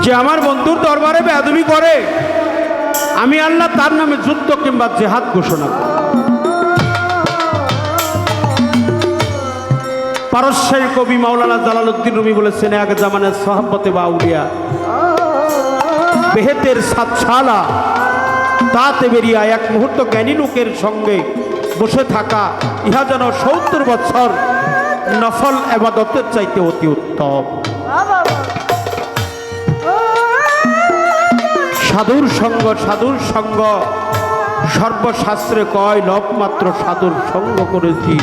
যে আমার বন্ধুর দরবারে বেয়াদবি করে, আমি আল্লাহ তার নামে যুদ্ধ কিংবা জেহাদ ঘোষণা করি। পারস্যের কবি মাওলানা জালালউদ্দিন রুমি বলেছেন, এক জামানের সাহাবতে বা আউলিয়া বেহেতের সাতশালা তাতে বেরিয়া এক মুহূর্ত জ্ঞানী লোকের সঙ্গে বসে থাকা ইহা যেন ৭০ বছর নফল ইবাদতের চাইতে অতি উত্তম। সাধুর সঙ্গ সর্বশাস্ত্রে কয়, লবমাত্র সাধুর সঙ্গ করেছি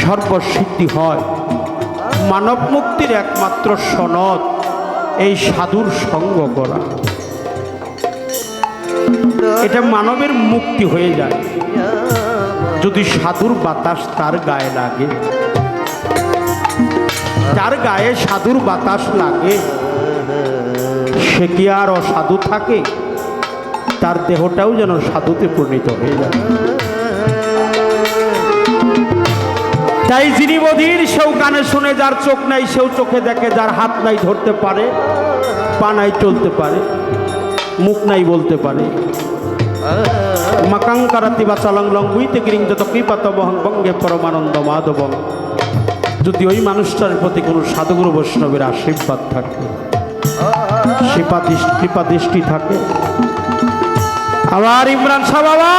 সর্বসিদ্ধি হয়। মানব মুক্তির একমাত্র সনদ এই সাধুর সঙ্গ করা। এটা মানবের মুক্তি হয়ে যায় যদি সাধুর বাতাস তার গায়ে লাগে। যার গায়ে সাধুর বাতাস লাগে সে কি আর অসাধু থাকে? তার দেহটাও যেন সাধুতে পরিণত হয়ে যায়। তাই যিনি বধির সেও কানে শুনে, যার চোখ নাই সেও চোখে দেখে, যার হাত নাই ধরতে পারে, পা নাই চলতে পারে, মুখ নাই বলতে পারে। মাকাঙ্কারাতি বা চালংলং বুইতে গিরিং যত কৃপাত বহং বঙ্গে পরমানন্দ মাধবং। যদি ওই মানুষটার প্রতি কোনো সাধুগুরু বৈষ্ণবের আশীর্বাদ থাকে, কৃপা দৃষ্টি থাকে। আমার ইমরান শাহ বাবা,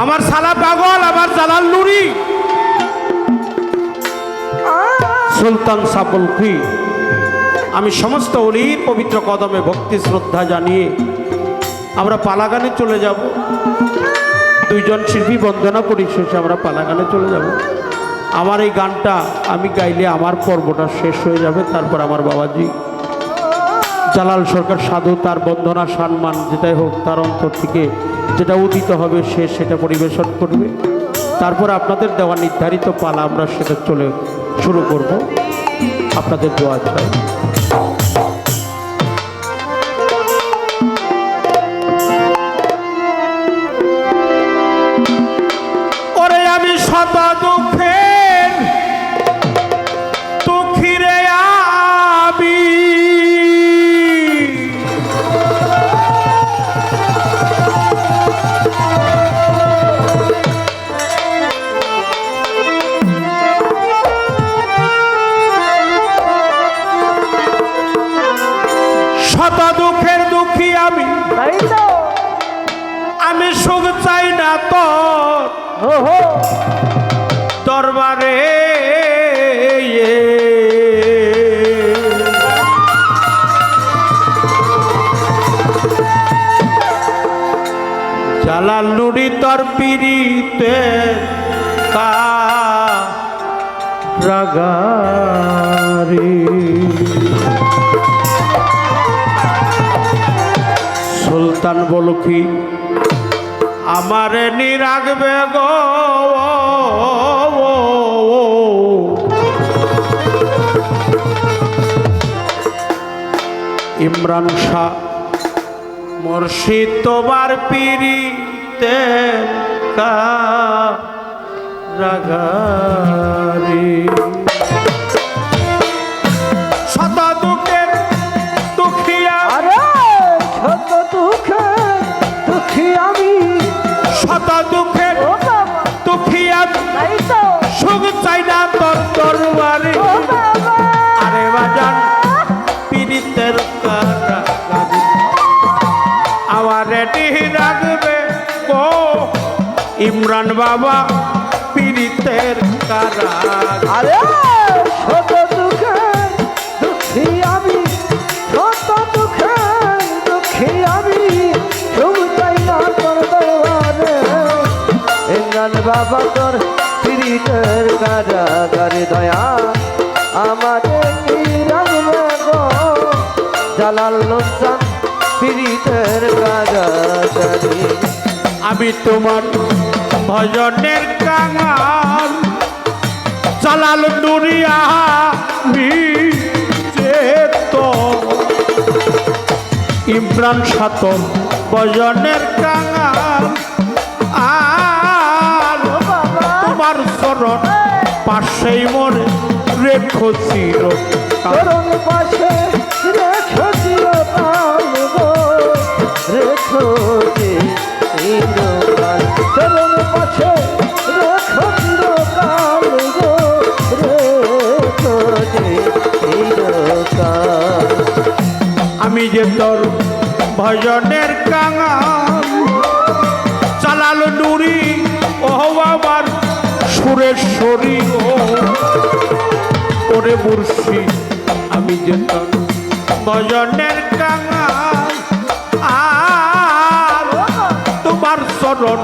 আমার সালা পাগল, আমার জালাল নুরি, সুলতান সাপলখি, আমি সমস্ত অলির পবিত্র কদমে ভক্তি শ্রদ্ধা জানিয়ে আমরা পালাগানে চলে যাব। দুইজন শিল্পী বন্দনা করি, শেষে আমরা পালাগানে চলে যাব। আমার এই গানটা আমি গাইলে আমার পর্বটা শেষ হয়ে যাবে। তারপর আমার বাবাজি জালাল সরকার সাধু তার বন্দনা সম্মান যেটাই হোক তার অন্তর থেকে যেটা উদিত হবে সে সেটা পরিবেশন করবে। তারপর আপনাদের দেওয়া নির্ধারিত পালা আমরা সেটা চলে শুরু করব। আপনাদের দোয়া চাই। ওরে আমি শত দুঃখের দুঃখী রে আমি, শত দুঃখের দুঃখী আমি, আমি সুখ চাই না তোর দরবারে। জালাল নুরি তোর পিরিতে কারাগারে, সুলতান বলখি আমারে নিরাগবে গো। ইমরান শাহ মুর্শিদ তোমার পিরিতে কারাগারে, শত দুঃখের দুঃখী শত দুঃখের দুঃখী আমি, শত দুঃখের দুঃখী আমি, সুখ চাই না তোর দরবারে। আরে বাজান পীড়িতের কারাগারে আমার রেডি রাখবে গো ইমরান বাবা পীড়িতের কারাগারে। শত দুঃখের দুঃখী আমি, শত দুঃখের দুঃখী আমি, সুখ চাই না তোর দরবারে। ইমরান বাবা তোর পীড়িতের কারাগারে দয়া আমারে রাখবে গো। জালাল লোকসান পীড়িতের কারাগারে। আমি তোমার ভজনের কাঙাল জালাল নুরিয়া তো ইমরান সাতন ভজনের কাঙাল। আর তোমার চরণ পাশেই মনে রেখো চির চরণ পাশে রেখো চিরকাল গো রেখো চিরকাল চরণ পাশে রেখো চিরকাল গো রেখো চিরকাল আমি যে তোর ভজনের কাঙাল চালাল নুরি ও আমার সুরেশ্বরী ও ওরে মুর্শি আমি যে তোর ভজনের কাঙাল আর তোমার চরণ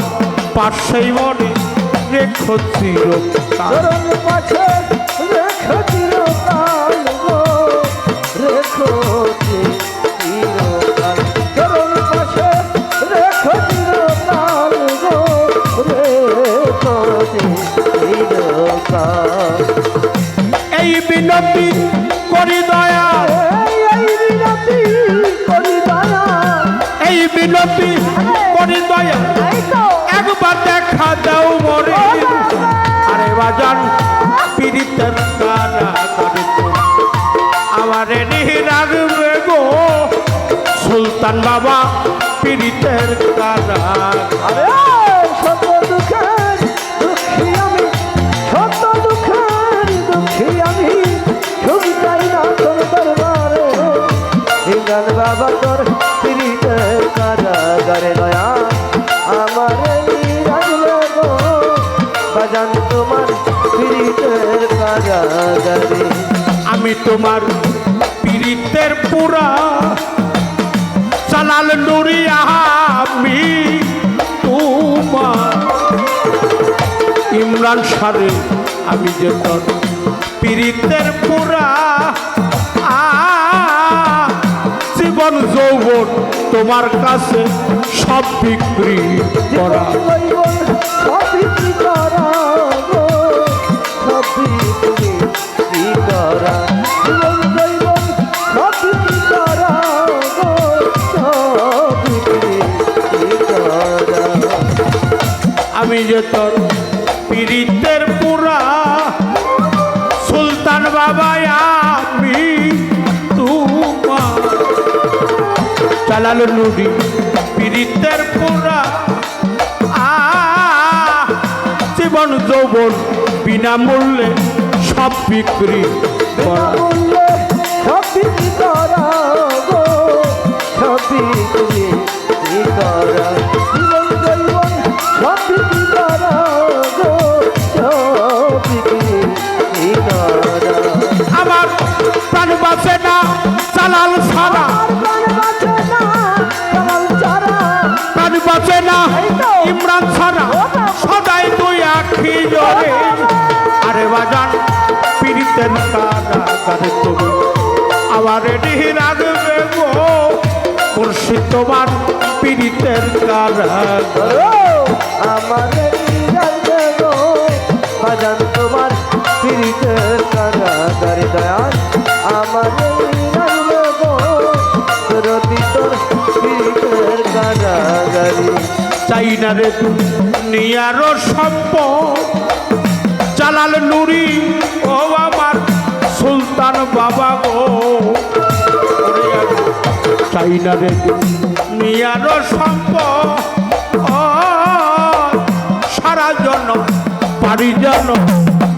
পাশেই মনে রেখো চিরকাল চরণ পাশে রেখো চিরকাল গো রেখো চিরকাল চরণ পাশে রেখো চিরকাল গো রেখো চিরকাল এই বিনতি করি দয়া এই বিনতি করি দয়া এই বিনতি করি দয়া এই তো একবার দেখা দাও মরে আরে বাজান পীড়িতের কারা করে তো আমার রাখবে গো সুলতান বাবা পীড়িতের কারা আরে শত দুঃখের দুঃখী আমি শত দুঃখের দুঃখী আমি সুখ চাই না তোর দরবারে ইমরান বাবা তোর পীড়িতের কারাগারে নয়া আমার রাখলে গো বাজান তোমার পীড়িতের কারাগারে আমি তোমার পীড়িতের পুরা চালাল নুরি আমি তোমার ইমরান সারে আমি যে তোর পীড়িতের পুরা জীবন যৌবন তোমার কাছে সব বিক্রি করা সব বিক্রি করা গো সব বিক্রি করা জীবন জৈবন সব বিক্রি করা গো সব বিক্রি করা আমি যে তোর পীড়িতের পুরা সুলতান বাবা আমি তোমার চালাল নুরি পীড়িতের পুরা জীবন যৌবন বিনামূল্যে সব বিক্রি করা বিনামূল্যে সব বিক্রি করা গো সব বিক্রি করা জীবন জৈবন সব বিক্রি করা গো সব বিক্রি করা আমার প্রাণ বাঁচে না চালাল ছাড়া আর প্রাণ বাঁচে না কামাল ছাড়া প্রাণ বাঁচে না ইমরান ছাড়া সদাই তুই আখি জলে আরে বাজান পীড়িতের কারা করে তুমি আমার রেডি রাখবে গো মুর্শিদ তোমার পীড়িতের কারা আমার রাখবে গো বাজান তোমার পীড়িতের কারাগারে দয়াল আমার রাখবে গো রতি তোর পীড়িতের কারাগারে চাই না রে নিয়ারো সম্পদ চালাল নুরি ও আমার সুলতান বাবা গো ওরে আমি চাই না রে নিয়ারো সম্পদ ও সারা জন্য পারি যেন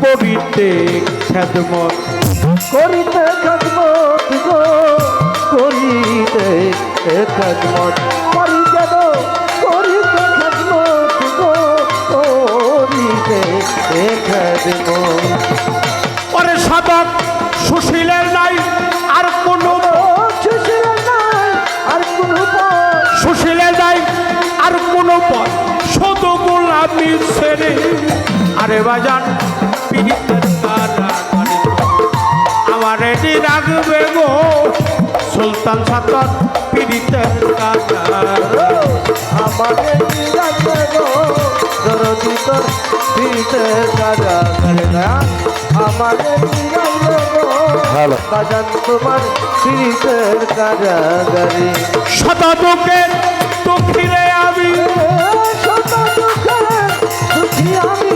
করিতে খেদমত করিতে খেদমত গো করিতে খেদমত করি যেন করিতে খেদমত গো করিতে খেদমত ওরে সাধক সুশীলের নাই আর কোনো সুশীলের নাই আর কোনো পথ সুশীলের নাই আর কোনো পথ শত গোলামি ছেড়ে আরে বাজান পীড়িতের কারাগারে আমার রেডি রাখবে গো সুলতান সাতর পীড়িতের কারাগারে আমাদের রাখবে গো দরদি তোর পীড়িতের কারাগারে দয়াল আমাদের রাখবে গো বাজান তোমার পীড়িতের কারাগারে শত দুঃখের দুঃখিরে আমি শত দুঃখের দুঃখী আমি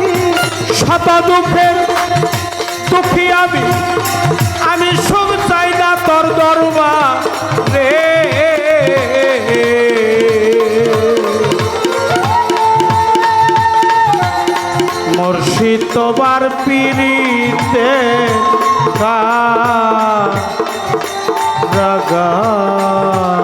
শত দুঃখের দুঃখী আমি সুখ চাই না তোর দরবার সবার পিড়িতে রাগারি